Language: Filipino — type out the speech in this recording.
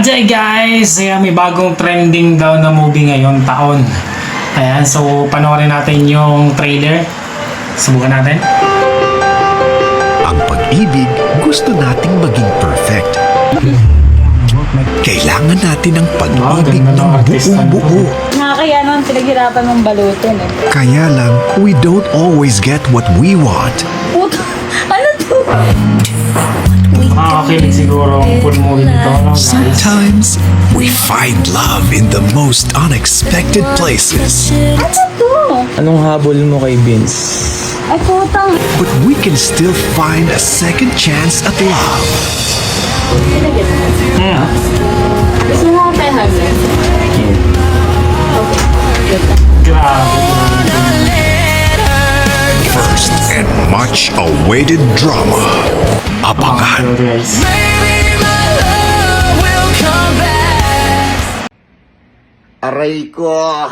Ajay guys! Ayan, may bagong trending daw na movie ngayon taon. Ayan, so panoorin natin yung trailer. Subukan natin. Ang pag-ibig, gusto nating maging perfect. Kailangan natin ng pag-ibig ganda ng ng artista buong-buo. Nakakaya naman pinaghirapan mong balutin eh. Kaya lang, we don't always get what we want. Puto, ano to? Makakakilig siguro ang full movie nito, no, guys? Sometimes, we find love in the most unexpected places. Ano to? Anong habol mo kay Vince? Ay putang. But we can still find a second chance at love. Gusto mo ako tayo haglas? Grabe. First and much awaited drama. Abangan. Guys. Aray ko.